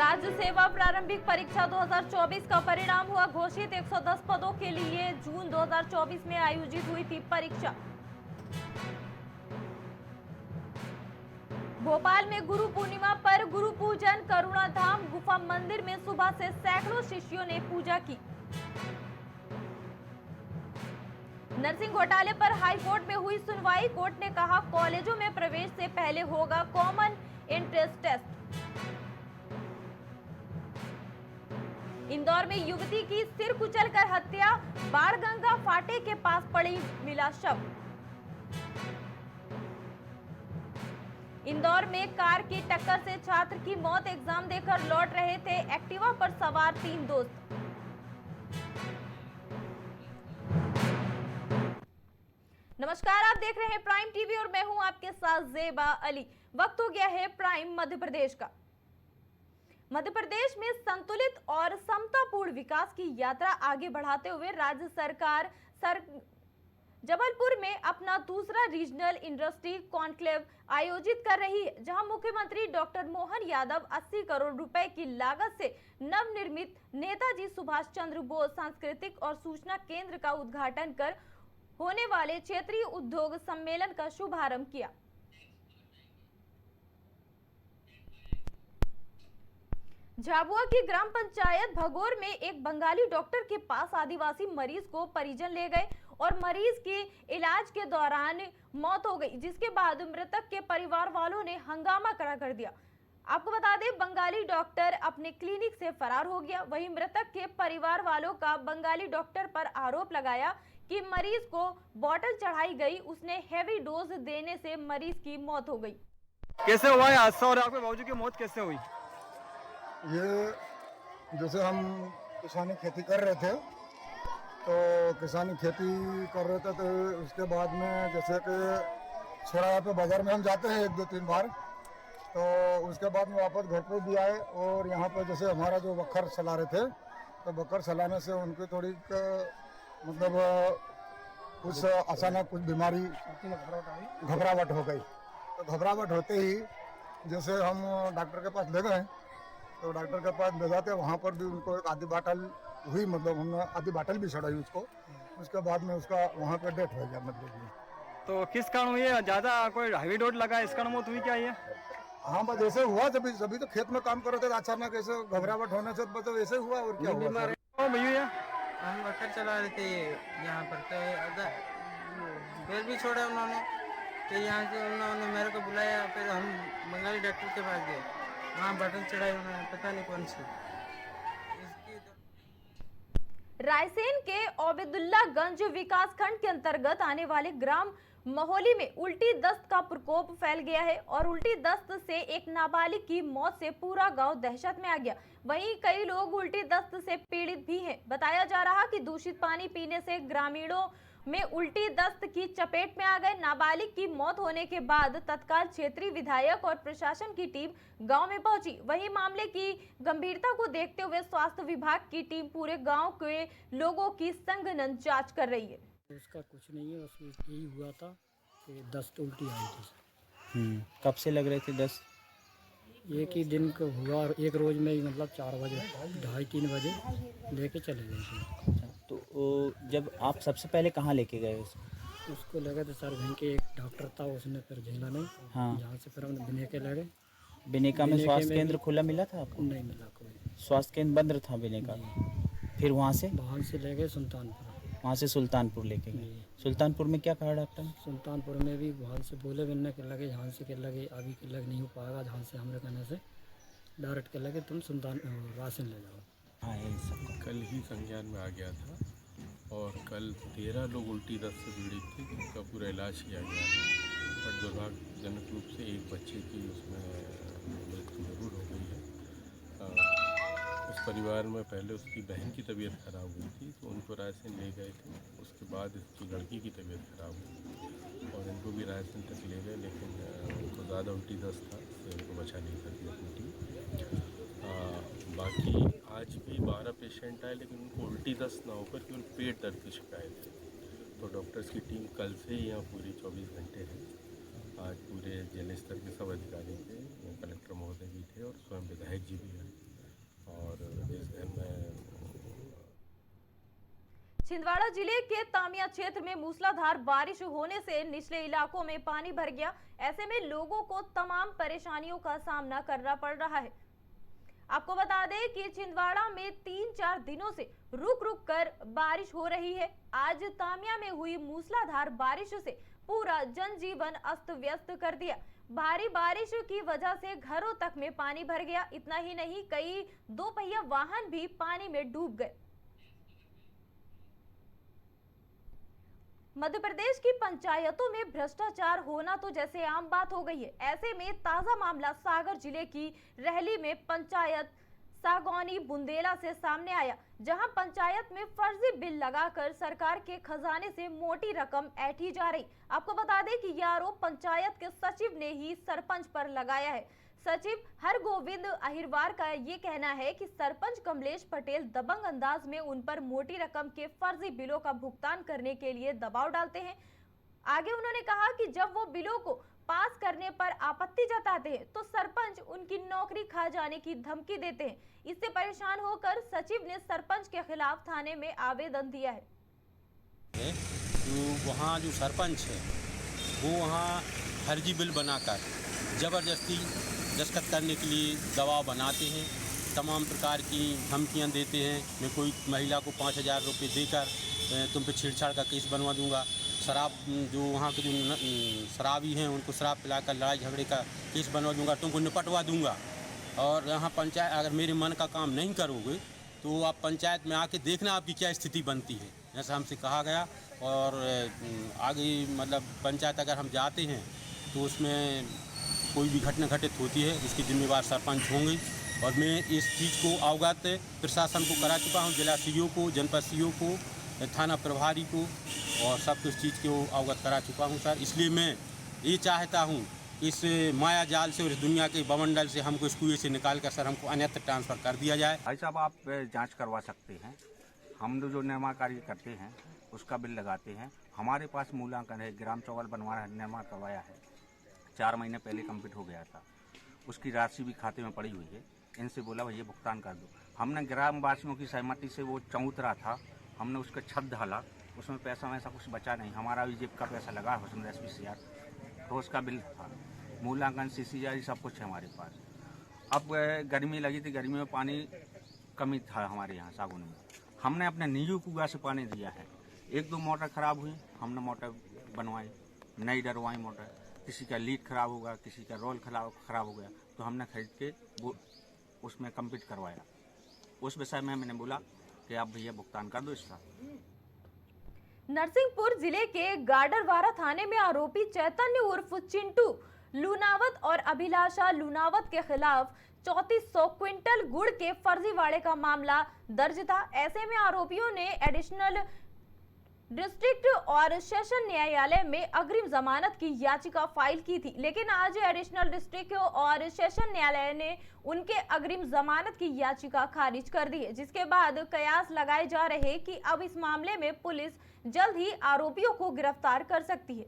राज्य सेवा प्रारंभिक परीक्षा 2024 का परिणाम हुआ घोषित। 110 पदों के लिए जून 2024 में आयोजित हुई थी परीक्षा। भोपाल में गुरु पूर्णिमा पर गुरु पूजन। करुणाधाम गुफा मंदिर में सुबह से सैकड़ों शिष्यों ने पूजा की। नर्सिंग घोटाले पर हाई कोर्ट में हुई सुनवाई। कोर्ट ने कहा कॉलेजों में प्रवेश से पहले होगा कॉमन एंट्रेंस टेस्ट। इंदौर में युवती की सिर कुचलकर हत्या। बाणगंगा फाटे के पास पड़ी मिला शव। इंदौर में कार की टक्कर से छात्र की मौत। एग्जाम देकर लौट रहे थे एक्टिवा पर सवार 3 दोस्त। नमस्कार, आप देख रहे हैं प्राइम टीवी और मैं हूं आपके साथ ज़ेबा अली। वक्त हो गया है प्राइम मध्य प्रदेश का। मध्य प्रदेश में संतुलित और समतापूर्ण विकास की यात्रा आगे बढ़ाते हुए राज्य सरकार जबलपुर में अपना दूसरा रीजनल इंडस्ट्री कॉन्क्लेव आयोजित कर रही है, जहां मुख्यमंत्री डॉक्टर मोहन यादव 80 करोड़ रुपए की लागत से नवनिर्मित नेताजी सुभाष चंद्र बोस सांस्कृतिक और सूचना केंद्र का उद्घाटन कर होने वाले क्षेत्रीय उद्योग सम्मेलन का शुभारंभ किया। झाबुआ की ग्राम पंचायत भगोर में एक बंगाली डॉक्टर के पास आदिवासी मरीज को परिजन ले गए और मरीज की इलाज के दौरान मौत हो गई, जिसके बाद मृतक के परिवार वालों ने हंगामा खड़ा कर दिया। आपको बता दें, बंगाली डॉक्टर अपने क्लिनिक से फरार हो गया। वहीं मृतक के परिवार वालों का बंगाली डॉक्टर पर आरोप लगाया कि मरीज को बोतल चढ़ाई गई, उसने हेवी डोज देने से मरीज की मौत हो गई। कैसे हुआ है हादसा और आपके बाबूजी की मौत कैसे हुई? ये जैसे हम किसानी खेती कर रहे थे, तो किसानी खेती कर रहे थे, तो उसके बाद में जैसे कि छोड़ा पे बाजार में हम जाते हैं 1-2-3 बार, तो उसके बाद में वापस घर पे भी आए और यहाँ पर जैसे हमारा जो बखर चला रहे थे, तो बखर चलाने से उनकी थोड़ी मतलब कुछ अचानक कुछ बीमारी घबराहट हो गई। तो घबराहट होते ही जैसे हम डॉक्टर के पास ले गए, तो डॉक्टर के पास ले जाते वहाँ पर भी उनको एक आधी बाटल हुई, मतलब हमने आधी बाटल भी चढ़ाई उसको। उसके बाद में उसका वहाँ पे डेथ हो गया मतलब। तो किस कारण हुई है? ज्यादा कोई हैवी डोज लगा, इस कारण मौत हुई क्या है? हाँ, बस ऐसे हुआ। जब तो खेत में काम कर रहे थे, अचानक ऐसे घबराहट होने से बस ऐसे हुआ और क्या हुआ। भैया हम बखर चला रहे थे यहाँ पर, तो बेल भी छोड़ा उन्होंने, तो यहाँ से उन्होंने मेरे को बुलाया, फिर हम बंगाली डॉक्टर के पास गए, वहाँ बटन चढ़ाई उन्होंने, पता नहीं कौन सी। रायसेन के ओबेदुल्लागंज विकासखंड के अंतर्गत आने वाले ग्राम महोली में उल्टी दस्त का प्रकोप फैल गया है और उल्टी दस्त से एक नाबालिग की मौत से पूरा गांव दहशत में आ गया। वहीं कई लोग उल्टी दस्त से पीड़ित भी हैं। बताया जा रहा कि दूषित पानी पीने से ग्रामीणों में उल्टी दस्त की चपेट में आ गए। नाबालिग की मौत होने के बाद तत्काल क्षेत्रीय विधायक और प्रशासन की टीम गांव में पहुंची। वहीं मामले की गंभीरता को देखते हुए स्वास्थ्य विभाग की टीम पूरे गांव के लोगों की संगनन जांच कर रही है। उसका कुछ नहीं है, उसमें यही हुआ था कि दस्त उल्टी आई थी। कब से लग रहे थे दस्त? एक ही दिन को हुआ और एक रोज में ही, मतलब 4 बजे 2:30-3 बजे लेके चले गए थे। तो जब आप सबसे पहले कहाँ लेके गए उसको लगे तो सर वहीं के एक डॉक्टर था, उसने फिर झेला नहीं। हाँ, जहाँ से फिर हमने बिनेके लगे। बिनेका में स्वास्थ्य केंद्र खुला मिला था आपको? नहीं मिला कोई, स्वास्थ्य केंद्र बंद था बिनेका। फिर वहाँ से ले गए सुल्तानपुर। वहाँ से सुल्तानपुर लेके गए। सुल्तानपुर में क्या कहा डॉक्टर ने? सुल्तानपुर में भी वहाँ से बोले बिनने के लगे, यहाँ से के लगे अभी के लगे नहीं हो पाएगा, जहाँ से हमने कहने से डायरेक्ट के लगे तुम राशन ले जाओ। हाँ, यही सब कल ही संज्ञान में आ गया था और कल 13 लोग उल्टी दस्त से पीड़ित थे, जिनका पूरा इलाज किया गया है। बट दुर्भाग्यजनक रूप से एक बच्चे की उसमें मृत्यु जरूर हो गई है। उस परिवार में पहले उसकी बहन की तबीयत खराब हुई थी, तो उनको रायसेन ले गए थे। उसके बाद इसकी लड़की की तबीयत खराब हुई और इनको भी रायसेन तक ले गए, लेकिन उनको ज़्यादा उल्टी दस्त था, इससे उनको बचा नहीं सकी अपनी टीम। बाकी आज भी 12 पेशेंट आए, लेकिन उनको उल्टी दस्त ना होकर केवल पेट दर्द की शिकायत है। तो डॉक्टर्स की टीम कल से ही यहाँ पूरी 24 घंटे है। आज पूरे जिला स्तर के सब अधिकारी थे, कलेक्टर महोदय भी थे और स्वयं विधायक जी भी हैं। और इसमें छिंदवाड़ा जिले के तामिया क्षेत्र में मूसलाधार बारिश होने से निचले इलाकों में पानी भर गया। ऐसे में लोगों को तमाम परेशानियों का सामना करना पड़ रहा है। आपको बता दें कि छिंदवाड़ा में 3-4 दिनों से रुक रुक कर बारिश हो रही है। आज तामिया में हुई मूसलाधार बारिश से पूरा जनजीवन अस्त व्यस्त कर दिया। भारी बारिश की वजह से घरों तक में पानी भर गया। इतना ही नहीं, कई दोपहिया वाहन भी पानी में डूब गए। मध्य प्रदेश की पंचायतों में भ्रष्टाचार होना तो जैसे आम बात हो गई है। ऐसे में ताजा मामला सागर जिले की रहली में पंचायत सागौनी बुंदेला से सामने आया, जहां पंचायत में फर्जी बिल लगाकर सरकार के खजाने से मोटी रकम ऐंठी जा रही। आपको बता दें कि यह आरोप पंचायत के सचिव ने ही सरपंच पर लगाया है। सचिव हरगोविंद अहिरवार का ये कहना है कि सरपंच कमलेश पटेल दबंग अंदाज में उन पर मोटी रकम के फर्जी बिलों का भुगतान करने के लिए दबाव डालते हैं। आगे उन्होंने कहा कि जब वो बिलों को पास करने पर आपत्ति जताते हैं तो सरपंच उनकी नौकरी खा जाने की धमकी देते हैं। इससे परेशान होकर सचिव ने सरपंच के खिलाफ थाने में आवेदन दिया है। तो वहाँ जो सरपंच है वो वहाँ फर्जी बिल बनाकर ज़बरदस्ती दस्तखत करने के लिए दबाव बनाते हैं, तमाम प्रकार की धमकियां देते हैं। मैं कोई महिला को 5,000 रुपये देकर तुम पे छेड़छाड़ का केस बनवा दूंगा। शराब जो वहाँ के जो शराबी हैं उनको शराब पिलाकर लड़ाई झगड़े का केस बनवा दूंगा, तुमको निपटवा दूंगा। और यहाँ पंचायत अगर मेरे मन का काम नहीं करोगे तो आप पंचायत में आके देखना आपकी क्या स्थिति बनती है, ऐसा हमसे कहा गया। और आगे मतलब पंचायत अगर हम जाते हैं तो उसमें कोई भी घटना घटित होती है इसकी जिम्मेवार सरपंच होंगे। और मैं इस चीज़ को अवगत प्रशासन को करा चुका हूँ, जिला सीओ को, जनपद सीओ को, थाना प्रभारी को, और सब कुछ चीज़ को अवगत करा चुका हूँ सर। इसलिए मैं ये चाहता हूँ इस माया जाल से और इस दुनिया के बवंडल से हमको इस कुएं से निकाल कर सर हमको अन्यत्र ट्रांसफ़र कर दिया जाए। भाई साहब आप जांच करवा सकते हैं, हम जो निर्माण कार्य करते हैं उसका बिल लगाते हैं। हमारे पास मूल्यांकन है, ग्राम चौवल बनवाया है, निर्माण करवाया है, 4 महीने पहले कंप्लीट हो गया था, उसकी राशि भी खाते में पड़ी हुई है। इनसे बोला भैया भुगतान कर दो। हमने ग्रामवासियों की सहमति से वो चौतरा था, हमने उसका छत ढाला, उसमें पैसा वैसा कुछ बचा नहीं, हमारा भी जेब का पैसा लगा है उसमें 10-20 हज़ार, तो उसका बिल था, मूल्यांकन CCI सब कुछ है हमारे पास। अब गर्मी लगी थी, गर्मी में पानी कमी था हमारे यहाँ सागौन में, हमने अपने निजी कुआं से पानी दिया है। 1-2 मोटर ख़राब हुई, हमने मोटर बनवाई, नई डरवाई मोटर। किसी का लीड ख़राब होगा, किसी का रोल ख़राब हो गया, तो हमने खरीद के वो उसमें कंप्लीट करवाया। उस विषय में मैंने बोला कि आप भैया भुगतान कर दो इसका। नरसिंहपुर जिले के गाडरवारा थाने में आरोपी चैतन्य उर्फ चिंटू लूनावत और अभिलाषा लूनावत के खिलाफ 3400 क्विंटल गुड़ के फर्जीवाड़े का मामला दर्ज था। ऐसे में आरोपियों ने एडिशनल डिस्ट्रिक्ट और सेशन न्यायालय में अग्रिम जमानत की याचिका फाइल की थी, लेकिन आज एडिशनल डिस्ट्रिक्ट और सेशन न्यायालय ने उनके अग्रिम जमानत की याचिका खारिज कर दी है, जिसके बाद कयास लगाए जा रहे कि अब इस मामले में पुलिस जल्द ही आरोपियों को गिरफ्तार कर सकती है।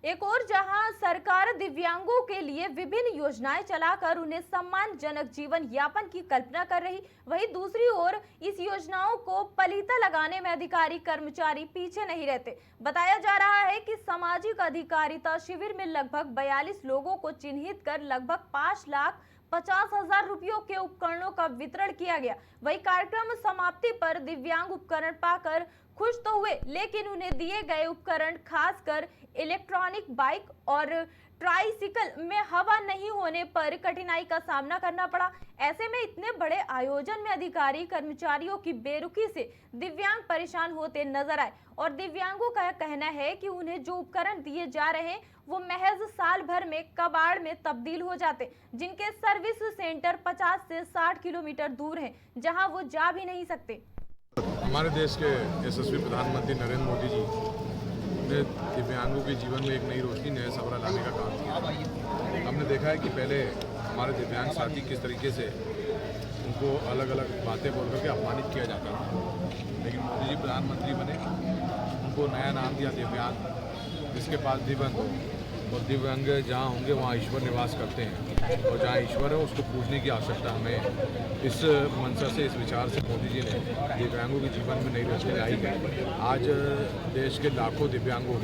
एक और जहां सरकार दिव्यांगों के लिए विभिन्न योजनाएं चलाकर उन्हें सम्मानजनक जीवन यापन की कल्पना कर रही, वहीं दूसरी ओर इस योजनाओं को पलीता लगाने में अधिकारी कर्मचारी पीछे नहीं रहते। बताया जा रहा है कि सामाजिक अधिकारिता शिविर में लगभग 42 लोगों को चिन्हित कर लगभग 5,50,000 रुपयों के उपकरणों का वितरण किया गया। वही कार्यक्रम समाप्ति पर दिव्यांग उपकरण पाकर खुश तो हुए, लेकिन उन्हें दिए गए उपकरण खासकर इलेक्ट्रॉनिक बाइक और ट्राइसिकल में हवा नहीं होने पर कठिनाई का सामना करना पड़ा। ऐसे में इतने बड़े आयोजन में अधिकारी कर्मचारियों की बेरुखी से दिव्यांग परेशान होते नजर आए और दिव्यांगों का कहना है कि उन्हें जो उपकरण दिए जा रहे हैं वो महज साल भर में कबाड़ में तब्दील हो जाते, जिनके सर्विस सेंटर 50 से 60 किलोमीटर दूर हैं, जहां वो जा भी नहीं सकते। हमारे देश के यशस्वी प्रधानमंत्री नरेंद्र मोदी जी ने दिव्यांगों के जीवन में एक नई रोशनी, नया सवरा लाने का काम किया। हमने देखा है कि पहले हमारे दिव्यांग साथी किस तरीके से उनको अलग अलग बातें बोल करके अपमानित किया जाता था, लेकिन मोदी जी प्रधानमंत्री बने, उनको नया नाम दिया दिव्यांग, जिसके पास भी बंद हो और दिव्यांग जहाँ होंगे वहाँ ईश्वर निवास करते हैं, और जहाँ ईश्वर है उसको पूजने की आवश्यकता हमें है। इस मंशा से, इस विचार से मोदी जी ने दिव्यांगों के जीवन में नई रोशनी लाई है। आज देश के लाखों दिव्यांगों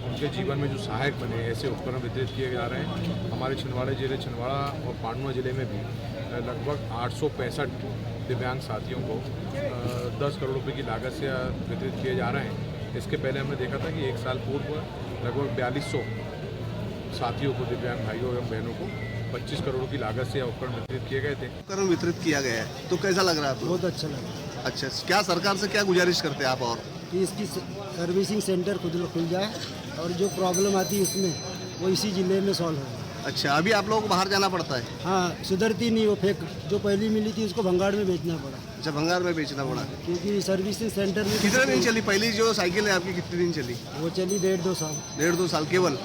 उनके जीवन में जो सहायक बने ऐसे उपकरण वितरित किए जा रहे हैं। हमारे छिंदवाड़ा जिले, छिंदवाड़ा और पांडुआ जिले में भी लगभग 865 दिव्यांग साथियों को 10 करोड़ रुपए की लागत से वितरित किए जा रहे हैं। इसके पहले हमने देखा था कि एक साल पूर्व लगभग 4200 साथियों को, दिव्यांग भाइयों एवं बहनों को 25 करोड़ की लागत से उपकरण वितरित किए गए थे। उपकरण वितरित किया गया है, तो कैसा लग रहा है आपको? बहुत अच्छा लगा। अच्छा, क्या सरकार से क्या गुजारिश करते हैं आप? और कि इसकी सर्विसिंग सेंटर खुल जाए और जो प्रॉब्लम आती है इसमें वो इसी ज़िले में सॉल्व हो। अच्छा, अभी आप लोगों को बाहर जाना पड़ता है? हाँ, सुधरती नहीं, वो फेंक जो पहली मिली थी उसको भंगाड़ में बेचना पड़ा। अच्छा, भंगार में बेचना पड़ा। क्योंकि सर्विसिंग सेंटर में कितने दिन चली पहली जो साइकिल है आपकी, कितने दिन चली? वो चली 1.5-2 साल। 1.5-2 साल केवल?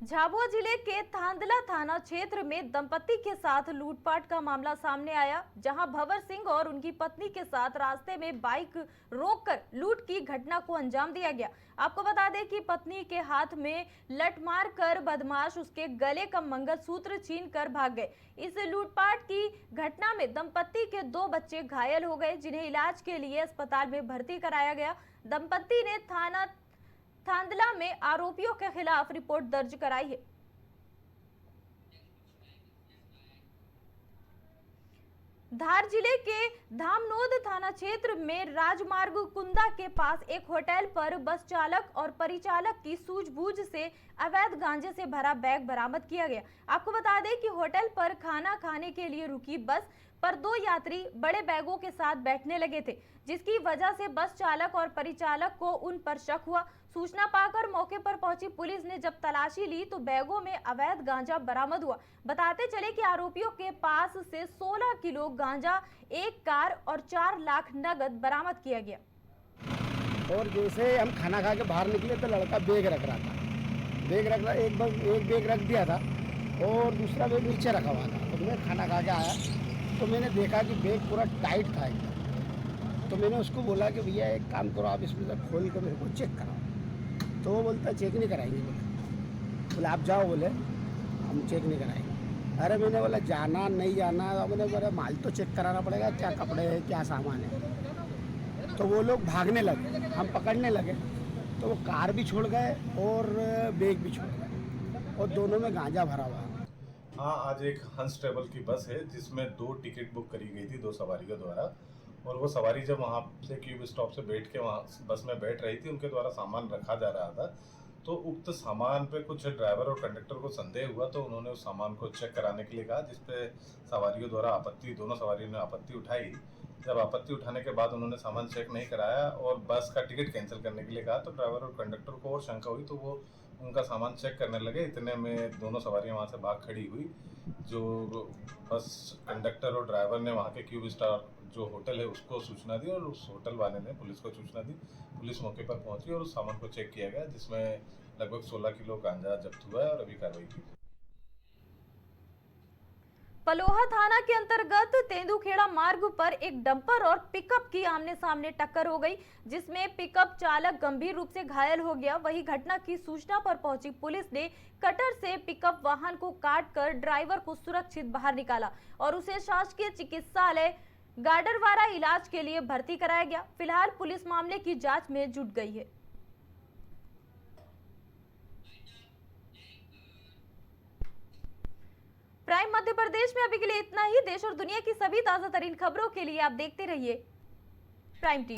झाबुआ जिले के थांदला थाना क्षेत्र में दंपति के साथ लूटपाट का मामला सामने आया, जहां भंवर सिंह और उनकी पत्नी के साथ रास्ते में बाइक रोककर लूट की घटना को अंजाम दिया गया। आपको बता दें कि पत्नी के हाथ में लठ मार कर बदमाश उसके गले का मंगलसूत्र छीन कर भाग गए। इस लूटपाट की घटना में दंपति के 2 बच्चे घायल हो गए, जिन्हें इलाज के लिए अस्पताल में भर्ती कराया गया। दंपति ने थाना थांदला में आरोपियों के खिलाफ रिपोर्ट दर्ज कराई है। धार जिले के धामनोद थाना क्षेत्र में राजमार्ग कुंदा के पास एक होटल पर बस चालक और परिचालक की सूझबूझ से अवैध गांजे से भरा बैग बरामद किया गया। आपको बता दें कि होटल पर खाना खाने के लिए रुकी बस पर 2 यात्री बड़े बैगों के साथ बैठने लगे थे, जिसकी वजह से बस चालक और परिचालक को उन पर शक हुआ। सूचना पाकर मौके पर पहुंची पुलिस ने जब तलाशी ली तो बैगों में अवैध गांजा बरामद हुआ। बताते चले कि आरोपियों के पास से 16 किलो गांजा, 1 कार और 4 लाख नगद बरामद किया गया। और जैसे हम खाना खा के बाहर निकले तो लड़का बैग रख रहा था, एक बैग रख दिया था और दूसरा बैग नीचे रखा हुआ था। तो मैं खाना खा के आया तो मैंने देखा कि बैग पूरा टाइट था एकदम। तो मैंने उसको बोला कि भैया एक काम करो, आप इसमें से खोल कर मेरे को चेक कराओ। तो वो बोलता चेक नहीं कराएंगे। बोले आप जाओ, बोले हम चेक नहीं कराएंगे। अरे मैंने बोला जाना नहीं जाना, मैंने बोला माल तो चेक कराना पड़ेगा, क्या कपड़े हैं क्या सामान है। तो वो लोग भागने लगे, हम पकड़ने लगे तो वो कार भी छोड़ गए और बैग भी छोड़ गए और दोनों में गांजा भरा हुआ। हाँ, आज एक हंस ट्रेवल की बस है जिसमें 2 टिकट बुक करी गई थी 2 सवारियों द्वारा, और वो सवारी जब वहाँ से क्यूब स्टॉप से बैठ के वहाँ बस में बैठ रही थी, उनके द्वारा सामान रखा जा रहा था। तो उक्त सामान पे कुछ ड्राइवर और कंडक्टर को संदेह हुआ तो उन्होंने उस सामान को चेक कराने के लिए कहा, जिसपे सवारियों द्वारा दोनों सवारियों ने आपत्ति उठाई। जब आपत्ति उठाने के बाद उन्होंने सामान चेक नहीं कराया और बस का टिकट कैंसिल करने के लिए कहा, तो ड्राइवर और कंडक्टर को और शंका हुई तो वो उनका सामान चेक करने लगे। इतने में दोनों सवारियां वहां से भाग खड़ी हुई। जो बस कंडक्टर और ड्राइवर ने वहां के क्यूब स्टार जो होटल है उसको सूचना दी और उस होटल वाले ने पुलिस को सूचना दी। पुलिस मौके पर पहुंची और उस सामान को चेक किया गया, जिसमें लगभग 16 किलो गांजा जब्त हुआ है और अभी कार्रवाई की। पलोहा थाना के अंतर्गत तेंदुखेड़ा मार्ग पर एक डंपर और पिकअप की आमने सामने टक्कर हो गई, जिसमें पिकअप चालक गंभीर रूप से घायल हो गया। वहीं घटना की सूचना पर पहुंची पुलिस ने कटर से पिकअप वाहन को काटकर ड्राइवर को सुरक्षित बाहर निकाला और उसे शासकीय चिकित्सालय गाडरवारा इलाज के लिए भर्ती कराया गया। फिलहाल पुलिस मामले की जांच में जुट गई है। प्राइम मध्य प्रदेश में अभी के लिए इतना ही। देश और दुनिया की सभी ताजा तरीन खबरों के लिए आप देखते रहिए प्राइम टीवी।